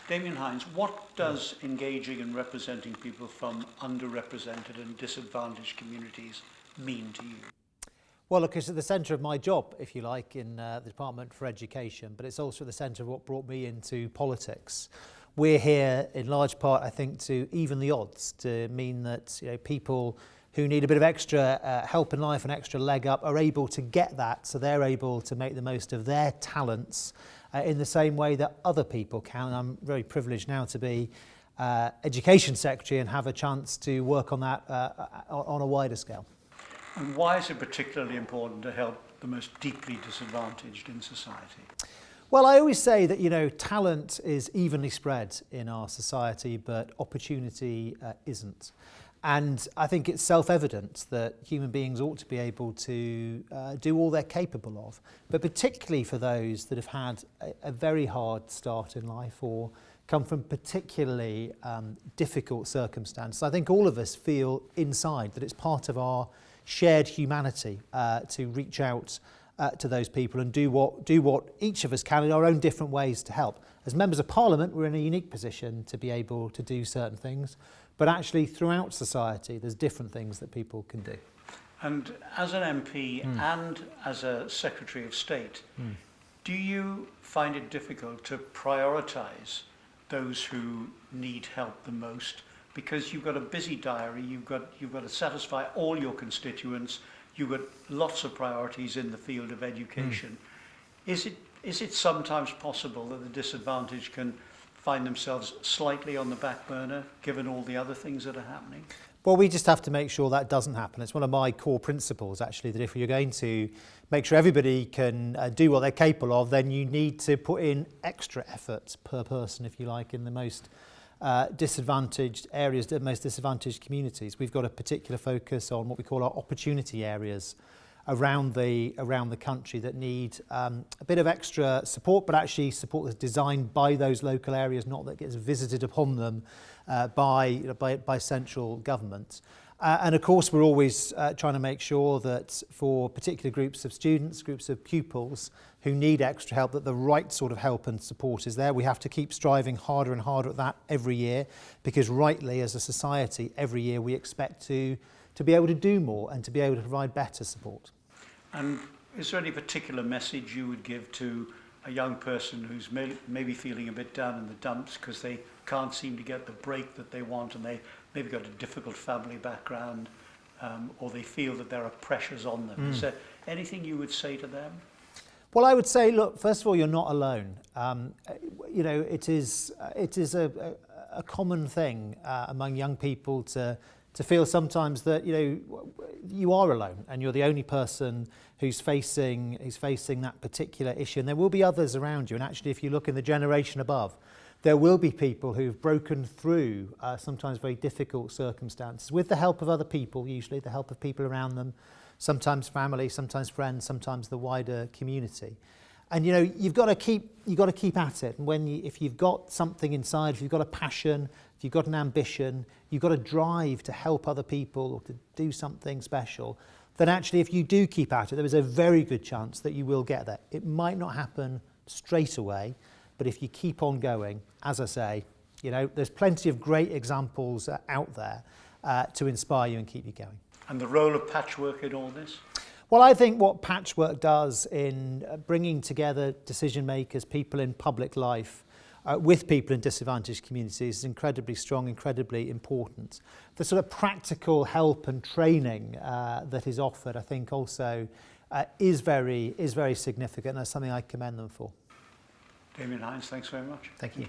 Damian Hinds, what does engaging and representing people from underrepresented and disadvantaged communities mean to you? Well, look, it's at the centre of my job, if you like, in the Department for Education, but it's also at the centre of what brought me into politics. We're here in large part, I think, to even the odds, to mean that people who need a bit of extra help in life, an extra leg up, are able to get that, so they're able to make the most of their talents in the same way that other people can. And I'm very privileged now to be Education Secretary and have a chance to work on that on a wider scale. And why is it particularly important to help the most deeply disadvantaged in society? Well, I always say that, talent is evenly spread in our society, but opportunity isn't. And I think it's self-evident that human beings ought to be able to do all they're capable of, but particularly for those that have had a very hard start in life or come from particularly difficult circumstances. I think all of us feel inside that it's part of our shared humanity to reach out to those people and do what each of us can in our own different ways to help. As members of Parliament, we're in a unique position to be able to do certain things, but actually throughout society there's different things that people can do. And as an MP and as a Secretary of State, do you find it difficult to prioritise those who need help the most? Because you've got a busy diary, you've got to satisfy all your constituents, you've got lots of priorities in the field of education. Is it sometimes possible that the disadvantaged can find themselves slightly on the back burner given all the other things that are happening? Well, we just have to make sure that doesn't happen. It's one of my core principles, actually, that if you're going to make sure everybody can do what they're capable of, then you need to put in extra effort per person, if you like, in the most disadvantaged areas, the most disadvantaged communities. We've got a particular focus on what we call our opportunity areas around the country that need a bit of extra support, but actually support that's designed by those local areas, not that gets visited upon them by central government. And of course, we're always trying to make sure that for particular groups of students, groups of pupils who need extra help, that the right sort of help and support is there. We have to keep striving harder and harder at that every year, because rightly, as a society, every year we expect to be able to do more and to be able to provide better support. And is there any particular message you would give to a young person who's maybe feeling a bit down in the dumps because they can't seem to get the break that they want, and they maybe got a difficult family background, or they feel that there are pressures on them? Is there anything you would say to them? Well, I would say, look, first of all, you're not alone. It is a common thing among young people to feel sometimes that you are alone and you're the only person who's facing that particular issue, and there will be others around you. And actually, if you look in the generation above, there will be people who've broken through sometimes very difficult circumstances with the help of other people, usually the help of people around them, sometimes family, sometimes friends, sometimes the wider community. And you've got to keep at it. And if you've got something inside, if you've got a passion, if you've got an ambition, you've got a drive to help other people or to do something special, then actually if you do keep at it, there is a very good chance that you will get there. It might not happen straight away, but if you keep on going, as I say, there's plenty of great examples out there to inspire you and keep you going. And the role of Patchwork in all this? Well, I think what Patchwork does in bringing together decision makers, people in public life, with people in disadvantaged communities is incredibly strong, incredibly important. The sort of practical help and training that is offered, I think, also is very significant, and that's something I commend them for. Damian Hinds, thanks very much. Thank you.